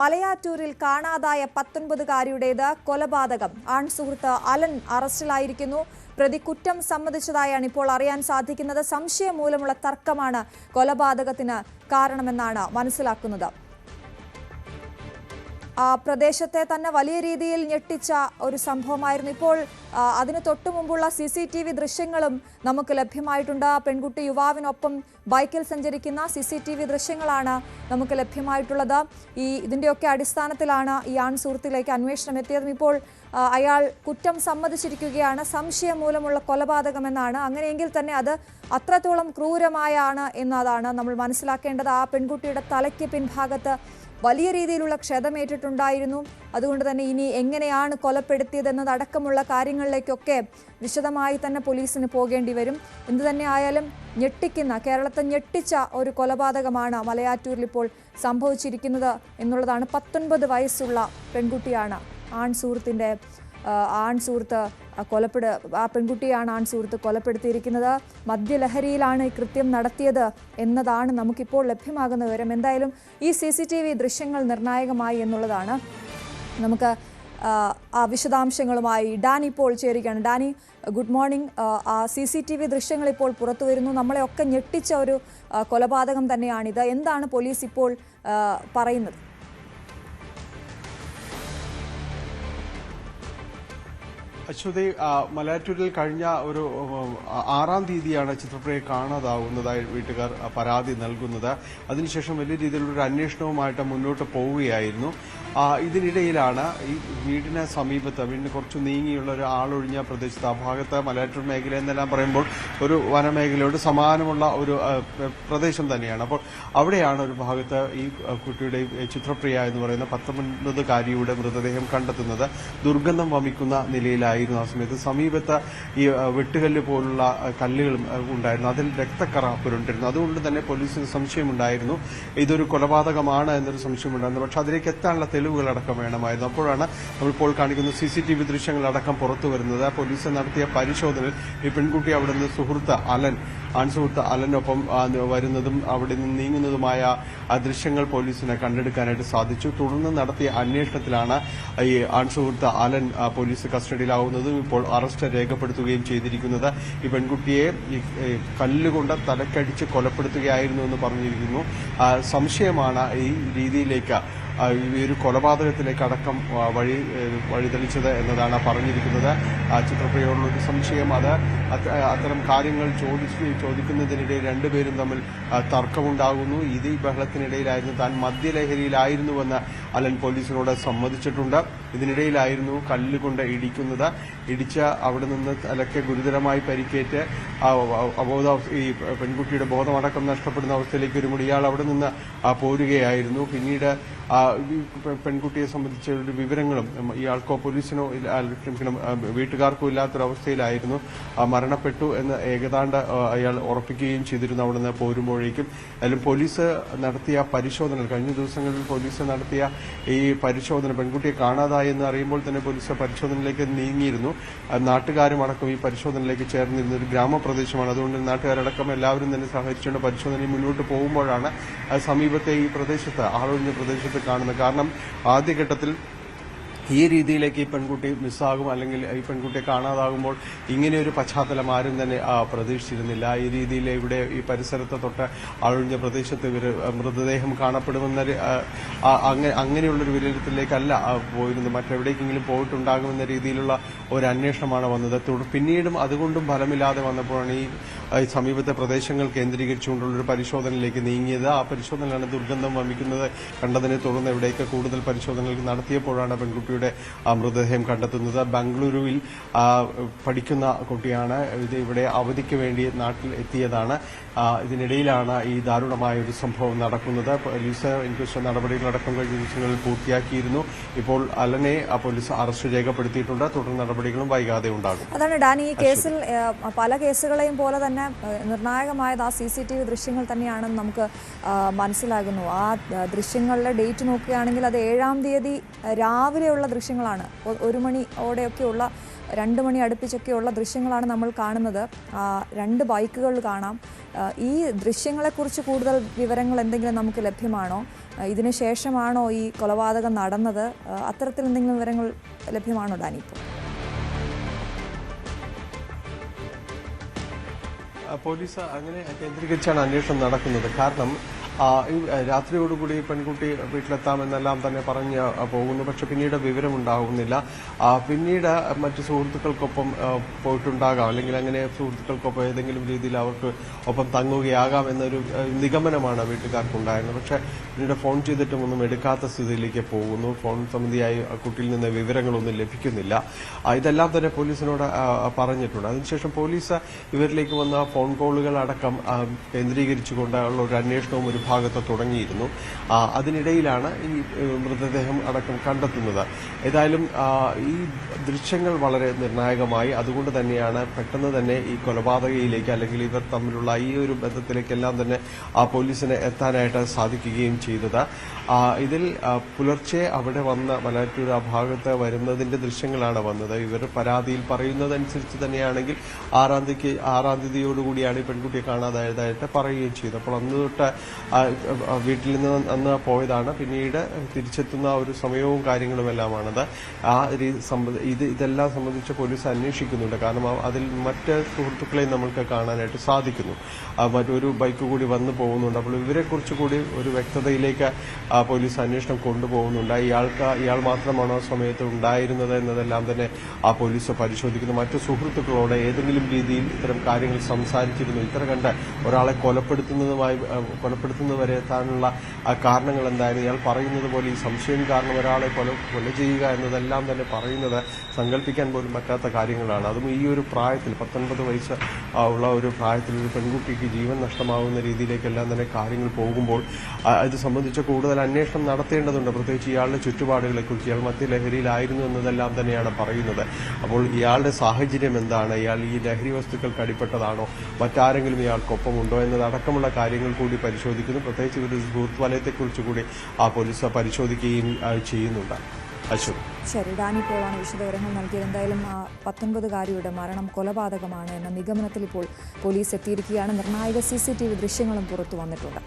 മലയാറ്റൂരിൽ കാണാതായ 19-കാരിയുടേത് കൊലപാതകം. ആൺസുഹൃത്ത് അലൻ അറസ്റ്റിലായിരിക്കുന്നു. പ്രതി കുറ്റം സമ്മതിച്ചതായാണ് ഇപ്പോൾ അറിയാൻ സാധിക്കുന്നത്. സംശയം മൂലമുള്ള തർക്കമാണ് കൊലപാതകത്തിന് കാരണമെന്നാണ് മനസ്സിലാക്കുന്നത്. പ്രദേശത്തെ തന്നെ വലിയ രീതിയിൽ ഞെട്ടിച്ച ഒരു സംഭവമായിരുന്നു. ഇപ്പോൾ അതിന് തൊട്ടു മുമ്പുള്ള CCTV ദൃശ്യങ്ങളും നമുക്ക് ലഭ്യമായിട്ടുണ്ട്. പെൺകുട്ടി യുവാവിനൊപ്പം ബൈക്കിൽ സഞ്ചരിക്കുന്ന CCTV ദൃശ്യങ്ങളാണ് നമുക്ക് ലഭ്യമായിട്ടുള്ളത്. ഇതിൻ്റെയൊക്കെ അടിസ്ഥാനത്തിലാണ് ഈ ആൺസുഹൃത്തിലേക്ക് അന്വേഷണം എത്തിയതും. ഇപ്പോൾ അയാൾ കുറ്റം സമ്മതിച്ചിരിക്കുകയാണ്. സംശയം മൂലമുള്ള കൊലപാതകമെന്നാണ്. അങ്ങനെയെങ്കിൽ തന്നെ അത് അത്രത്തോളം ക്രൂരമായാണ് എന്നതാണ് നമ്മൾ മനസ്സിലാക്കേണ്ടത്. ആ പെൺകുട്ടിയുടെ തലയ്ക്ക് പിൻഭാഗത്ത് വലിയ രീതിയിലുള്ള ക്ഷതമേറ്റിട്ടുണ്ടായിരുന്നു. അതുകൊണ്ട് തന്നെ ഇനി എങ്ങനെയാണ് കൊലപ്പെടുത്തിയതെന്നതടക്കമുള്ള കാര്യങ്ങളിലേക്കൊക്കെ വിശദമായി തന്നെ പോലീസിന് പോകേണ്ടി വരും. എന്തു തന്നെ ആയാലും കേരളത്തെ ഞെട്ടിച്ച ഒരു കൊലപാതകമാണ് മലയാറ്റൂരിൽ ഇപ്പോൾ സംഭവിച്ചിരിക്കുന്നത് എന്നുള്ളതാണ്. 19 വയസ്സുള്ള പെൺകുട്ടിയാണ് ആ പെൺകുട്ടിയാണ് ആൺസുഹൃത്ത് കൊലപ്പെടുത്തിയിരിക്കുന്നത്. മദ്യലഹരിയിലാണ് ഈ കൃത്യം നടത്തിയത് എന്നതാണ് നമുക്കിപ്പോൾ ലഭ്യമാകുന്ന വിവരം. എന്തായാലും ഈ CCTV ദൃശ്യങ്ങൾ നിർണായകമായി എന്നുള്ളതാണ്. നമുക്ക് ആ വിശദാംശങ്ങളുമായി ഡാനി ഇപ്പോൾ ചേരുകയാണ്. Dani, good morning. CCTV ദൃശ്യങ്ങൾ ഇപ്പോൾ പുറത്തു വരുന്നു. നമ്മളെയൊക്കെ ഞെട്ടിച്ച ഒരു കൊലപാതകം തന്നെയാണിത്. എന്താണ് പോലീസ് ഇപ്പോൾ പറയുന്നത്? അശ്വതി, മലയാറ്റൂരിൽ കഴിഞ്ഞ ഒരു 6-ാം തീയതിയാണ് ചിത്രപ്രിയയെ കാണാതാവുന്നതായി വീട്ടുകാർ പരാതി നൽകുന്നത്. അതിനുശേഷം വലിയ രീതിയിലുള്ളൊരു അന്വേഷണവുമായിട്ട് മുന്നോട്ട് പോവുകയായിരുന്നു. ഇതിനിടയിലാണ് ഈ വീടിന് സമീപത്ത്, വീടിന് കുറച്ച് നീങ്ങിയുള്ള ഒരു ആളൊഴിഞ്ഞ പ്രദേശത്ത്, ആ ഭാഗത്ത് മലയാറ്റൂർ മേഖല എന്നെല്ലാം പറയുമ്പോൾ ഒരു വനമേഖലയോട് സമാനമുള്ള ഒരു പ്രദേശം തന്നെയാണ്. അപ്പോൾ അവിടെയാണ് ഒരു ഭാഗത്ത് ഈ കുട്ടിയുടെ ചിത്രപ്രിയ എന്ന് പറയുന്ന 19-കാരിയുടെ മൃതദേഹം കണ്ടെത്തുന്നത്. ദുർഗന്ധം വമിക്കുന്ന നിലയിലായിരുന്നു. ആ സമയത്ത് സമീപത്ത് ഈ വെട്ടുകല്ല് പോലുള്ള കല്ലുകളും ഉണ്ടായിരുന്നു. അതിൽ രക്തക്കറ പുരണ്ടിരുന്നു. അതുകൊണ്ട് തന്നെ പോലീസിന് സംശയമുണ്ടായിരുന്നു, ഇതൊരു കൊലപാതകമാണ് എന്നൊരു സംശയമുണ്ടായിരുന്നു. പക്ഷെ അതിലേക്ക് എത്താനുള്ള തെളിവുകളടക്കം വേണമായിരുന്നു. അപ്പോഴാണ് നമ്മളിപ്പോൾ കാണിക്കുന്ന CCTV ദൃശ്യങ്ങളടക്കം പുറത്തു വരുന്നത്. പോലീസ് നടത്തിയ പരിശോധനയിൽ ഈ പെൺകുട്ടി അവിടെ നിന്ന് ആൺസുഹൃത്ത് അലനൊപ്പം വരുന്നതും അവിടെ നിന്ന് നീങ്ങുന്നതുമായ ആ ദൃശ്യങ്ങൾ പോലീസിനെ കണ്ടെടുക്കാനായിട്ട് സാധിച്ചു. തുടർന്ന് നടത്തിയ അന്വേഷണത്തിലാണ് ഈ ആൺസുഹൃത്ത് അലൻ പോലീസ് കസ്റ്റഡിയിലാവുന്നതും ഇപ്പോൾ അറസ്റ്റ് രേഖപ്പെടുത്തുകയും ചെയ്തിരിക്കുന്നത്. ഈ പെൺകുട്ടിയെ ഈ കല്ലുകൊണ്ട് തലക്കടിച്ച് കൊലപ്പെടുത്തുകയായിരുന്നു എന്ന് പറഞ്ഞിരിക്കുന്നു. സംശയമാണ് ഈ രീതിയിലേക്ക് ഈ ഒരു കൊലപാതകത്തിലേക്ക് അടക്കം വഴിതെളിച്ചത് എന്നതാണ് പറഞ്ഞിരിക്കുന്നത്. ചിത്രപ്രിയയോടുള്ളൊരു സംശയം, അത്തരം കാര്യങ്ങൾ ചോദിക്കുന്നതിനിടെ രണ്ടുപേരും തമ്മിൽ തർക്കമുണ്ടാകുന്നു. ഈ ബഹളത്തിനിടയിലായിരുന്നു താൻ മദ്യലഹരിയിലായിരുന്നുവെന്ന് അലൻ പോലീസിനോട് സമ്മതിച്ചിട്ടുണ്ട്. ഇതിനിടയിലായിരുന്നു കല്ലുകൊണ്ട് ഇടിച്ച് അവിടെ നിന്ന് തലയ്ക്ക് ഗുരുതരമായി പരിക്കേറ്റ് ഈ പെൺകുട്ടിയുടെ ബോധമടക്കം നഷ്ടപ്പെടുന്ന അവസ്ഥയിലേക്ക് വരുമ്പോൾ ഇയാൾ അവിടെ നിന്ന് പോരുകയായിരുന്നു. പിന്നീട് പെൺകുട്ടിയെ സംബന്ധിച്ച ഒരു വിവരങ്ങളും ഇയാൾക്കോ പോലീസിനോ വീട്ടുകാർക്കോ ഇല്ലാത്തൊരവസ്ഥയിലായിരുന്നു. മരണപ്പെട്ടു എന്ന് ഏകദാണ്ട് അയാൾ ഉറപ്പിക്കുകയും ചെയ്തിരുന്നു അവിടെ നിന്ന് പോരുമ്പോഴേക്കും. അതിലും പോലീസ് നടത്തിയ പരിശോധന, കഴിഞ്ഞ ദിവസങ്ങളിൽ പോലീസ് നടത്തിയ ഈ പരിശോധന, പെൺകുട്ടിയെ കാണാതായി എന്ന് അറിയുമ്പോൾ തന്നെ പോലീസ് പരിശോധനയിലേക്ക് നീങ്ങിയിരുന്നു. നാട്ടുകാരും അടക്കം ഈ പരിശോധനയിലേക്ക് ചേർന്നിരുന്ന ഒരു ഗ്രാമപ്രദേശമാണ്. അതുകൊണ്ട് നാട്ടുകാരടക്കം എല്ലാവരും തന്നെ സഹകരിച്ചുകൊണ്ട് പരിശോധനയിൽ മുന്നോട്ട് പോകുമ്പോഴാണ് സമീപത്തെ ഈ പ്രദേശത്ത്, ആളൊഴിഞ്ഞ പ്രദേശത്ത് കാണുന്നത്. കാരണം ആദ്യഘട്ടത്തിൽ ഈ രീതിയിലേക്ക് ഈ പെൺകുട്ടി മിസ്സാകും, അല്ലെങ്കിൽ ഈ പെൺകുട്ടിയെ കാണാതാകുമ്പോൾ ഇങ്ങനെയൊരു പശ്ചാത്തലം ആരും തന്നെ പ്രതീക്ഷിച്ചിരുന്നില്ല. ഈ രീതിയിൽ ഇവിടെ ഈ പരിസരത്ത് തൊട്ട് ആളൊഴിഞ്ഞ പ്രദേശത്ത് മൃതദേഹം കാണപ്പെടുമെന്ന അങ്ങനെയുള്ളൊരു വിലയിരുത്തലിലേക്കല്ല പോയിരുന്നത്. മറ്റെവിടേക്കെങ്കിലും പോയിട്ടുണ്ടാകുമെന്ന രീതിയിലുള്ള ഒരു അന്വേഷണമാണ് വന്നത്. പിന്നീടും അതുകൊണ്ടും ഫലമില്ലാതെ വന്നപ്പോഴാണ് ഈ സമീപത്തെ പ്രദേശങ്ങൾ കേന്ദ്രീകരിച്ചുകൊണ്ടുള്ളൊരു പരിശോധനയിലേക്ക് നീങ്ങിയത്. ആ പരിശോധനയിലാണ് ദുർഗന്ധം വമിക്കുന്നത് കണ്ടതിനെ തുടർന്ന് ഇവിടേക്ക് കൂടുതൽ പരിശോധനകൾ നടത്തിയപ്പോഴാണ് പെൺകുട്ടിയുടെ മൃതദേഹം കണ്ടെത്തുന്നത്. ബംഗളൂരുവിൽ പഠിക്കുന്ന കുട്ടിയാണ്. ഇവിടെ അവധിക്ക് വേണ്ടി നാട്ടിൽ എത്തിയതാണ്. ഇതിനിടയിലാണ് ഈ ദാരുണമായ ഒരു സംഭവം നടക്കുന്നത്. പോലീസ് ഇൻക്വസ്റ്റ് നടപടികളടക്കം കഴിഞ്ഞ ദിവസങ്ങളിൽ പൂർത്തിയാക്കിയിരുന്നു. ഇപ്പോൾ അലനെ പോലീസ് അറസ്റ്റ് രേഖപ്പെടുത്തിയിട്ടുണ്ട്. തുടർ നടപടികളും വൈകാതെ ഉണ്ടാകും. അതാണ് ഡാനി, ഈ കേസിൽ പല കേസുകളെയും പോലെ തന്നെ നിർണായകമായത് ആ CCTV ദൃശ്യങ്ങൾ തന്നെയാണെന്ന് നമുക്ക് മനസ്സിലാകുന്നു. ആ ദൃശ്യങ്ങളുടെ ഡേറ്റ് നോക്കുകയാണെങ്കിൽ അത് 7-ാം തീയതി രാവിലെയുള്ള ദൃശ്യങ്ങളാണ്. 1 മണിയോടെയൊക്കെയുള്ള 2 മണി അടുപ്പിച്ചൊക്കെയുള്ള ദൃശ്യങ്ങളാണ് നമ്മൾ കാണുന്നത്. 2 ബൈക്കുകൾ കാണാം. ഈ ദൃശ്യങ്ങളെക്കുറിച്ച് കൂടുതൽ വിവരങ്ങൾ എന്തെങ്കിലും നമുക്ക് ലഭ്യമാണോ? ഇതിനു ശേഷമാണോ ഈ കൊലപാതകം നടന്നത്? അത്തരത്തിൽ എന്തെങ്കിലും വിവരങ്ങൾ ലഭ്യമാണോ ഡാനി? ഇപ്പോൾ പോലീസ് അങ്ങനെ കേന്ദ്രീകരിച്ചാണ് അന്വേഷണം നടക്കുന്നത്. കാരണം രാത്രിയോടുകൂടി പെൺകുട്ടി വീട്ടിലെത്താമെന്നെല്ലാം തന്നെ പറഞ്ഞ് പോകുന്നു. പക്ഷെ പിന്നീട് വിവരമുണ്ടാകുന്നില്ല. പിന്നീട് മറ്റു സുഹൃത്തുക്കൾക്കൊപ്പം പോയിട്ടുണ്ടാകാം, അല്ലെങ്കിൽ അങ്ങനെ സുഹൃത്തുക്കൾക്കൊപ്പം ഏതെങ്കിലും രീതിയിൽ അവർക്ക് ഒപ്പം തങ്ങുകയാകാം എന്നൊരു നിഗമനമാണ് വീട്ടുകാർക്കുണ്ടായിരുന്നത്. പക്ഷെ പിന്നീട് ഫോൺ ചെയ്തിട്ടും ഒന്നും എടുക്കാത്ത സ്ഥിതിയിലേക്ക് പോകുന്നു. ഫോൺ സംബന്ധിയായി കുട്ടിയിൽ നിന്ന് വിവരങ്ങളൊന്നും ലഭിക്കുന്നില്ല. ഇതെല്ലാം തന്നെ പോലീസിനോട് പറഞ്ഞിട്ടുണ്ട്. അതിനുശേഷം പോലീസ് ഇവരിലേക്ക് വന്ന ഫോൺ കോളുകൾ അടക്കം കേന്ദ്രീകരിച്ചുകൊണ്ടുള്ള ഒരു അന്വേഷണവും ഒരു ഭാഗത്ത് തുടങ്ങിയിരുന്നു. അതിനിടയിലാണ് ഈ മൃതദേഹം അടക്കം കണ്ടെത്തുന്നത്. ഏതായാലും ഈ ദൃശ്യങ്ങൾ വളരെ നിർണായകമായി. അതുകൊണ്ട് തന്നെയാണ് പെട്ടെന്ന് തന്നെ ഈ കൊലപാതകയിലേക്ക്, അല്ലെങ്കിൽ ഇവർ തമ്മിലുള്ള ഈ ഒരു ബന്ധത്തിലേക്കെല്ലാം തന്നെ പോലീസിന് എത്താനായിട്ട് സാധിക്കുകയും ചെയ്തത്. ഇതിൽ പുലർച്ചെ അവിടെ വന്ന മലയാറ്റൂർ ആ ഭാഗത്ത് വരുന്നതിന്റെ ദൃശ്യങ്ങളാണ് വന്നത്. ഇവർ പരാതിയിൽ പറയുന്നതനുസരിച്ച് തന്നെയാണെങ്കിൽ 6-ാം തീയതിയോടുകൂടിയാണ് ഈ പെൺകുട്ടിയെ കാണാതായതായിട്ട് പറയുകയും ചെയ്തു. അപ്പോൾ അന്ന് തൊട്ട് വീട്ടിൽ നിന്ന് അന്ന് പോയതാണ്. പിന്നീട് തിരിച്ചെത്തുന്ന ഒരു സമയവും കാര്യങ്ങളുമെല്ലാമാണത്. ഇതെല്ലാം സംബന്ധിച്ച് പോലീസ് അന്വേഷിക്കുന്നുണ്ട്. കാരണം അതിൽ മറ്റ് സുഹൃത്തുക്കളെയും നമുക്ക് കാണാനായിട്ട് സാധിക്കുന്നു. മറ്റൊരു ബൈക്ക് കൂടി വന്നു പോകുന്നുണ്ട്. അപ്പോൾ ഇവരെക്കുറിച്ച് കൂടി ഒരു വ്യക്തതയിലേക്ക് പോലീസ് അന്വേഷണം കൊണ്ടുപോകുന്നുണ്ട്. ഇയാൾ മാത്രമാണോ ആ സമയത്ത് ഉണ്ടായിരുന്നത് എന്നതെല്ലാം തന്നെ പോലീസ് പരിശോധിക്കുന്നു. മറ്റു സുഹൃത്തുക്കളോട് ഏതെങ്കിലും രീതിയിൽ ഇത്തരം കാര്യങ്ങൾ സംസാരിച്ചിരുന്നു, ഇത്തരം കണ്ട് ഒരാളെ കൊലപ്പെടുത്തുന്നത് വരെ എത്താനുള്ള കാരണങ്ങൾ എന്തായാലും ഇയാൾ പറയുന്നത് പോലെ ഈ സംശയം കാരണം ഒരാളെ കൊല ചെയ്യുക എന്നതെല്ലാം തന്നെ പറയുന്നത് സങ്കല്പിക്കാൻ പോലും പറ്റാത്ത കാര്യങ്ങളാണ്. അതും ഈ ഒരു പ്രായത്തിൽ 19 വയസ്സ് ഉള്ള ഒരു പ്രായത്തിൽ ഒരു പെൺകുട്ടിക്ക് ജീവൻ നഷ്ടമാകുന്ന രീതിയിലേക്കെല്ലാം തന്നെ കാര്യങ്ങൾ പോകുമ്പോൾ ഇത് സംബന്ധിച്ച് കൂടുതൽ അന്വേഷണം നടത്തേണ്ടതുണ്ട്. പ്രത്യേകിച്ച് ഇയാളുടെ ചുറ്റുപാടുകളെക്കുറിച്ച്, ഇയാൾ മദ്യലഹരിയിലായിരുന്നു എന്നതെല്ലാം തന്നെയാണ് പറയുന്നത്. അപ്പോൾ ഇയാളുടെ സാഹചര്യം എന്താണ്? ഇയാൾ ഈ ലഹരി വസ്തുക്കൾക്ക് അടിപ്പെട്ടതാണോ? മറ്റാരെങ്കിലും ഇയാൾക്കൊപ്പമുണ്ടോ എന്നതടക്കമുള്ള കാര്യങ്ങൾ കൂടി പരിശോധിക്കുന്നു. പ്രത്യേകിച്ച് ഒരു സുഹൃത്ത് വലയത്തെക്കുറിച്ച് കൂടി പോലീസ് പരിശോധിക്കുകയും ചെയ്യുന്നുണ്ട്. ശരി, ഡാനി പോളാണ് വിശദവിവരങ്ങൾ നൽകിയത്. എന്തായാലും 19-കാരിയുടെ മരണം കൊലപാതകമാണ് എന്ന നിഗമനത്തിൽ ഇപ്പോൾ പോലീസ് എത്തിയിരിക്കുകയാണ്. നിർണായക CCTV ദൃശ്യങ്ങളും പുറത്തു വന്നിട്ടുണ്ട്.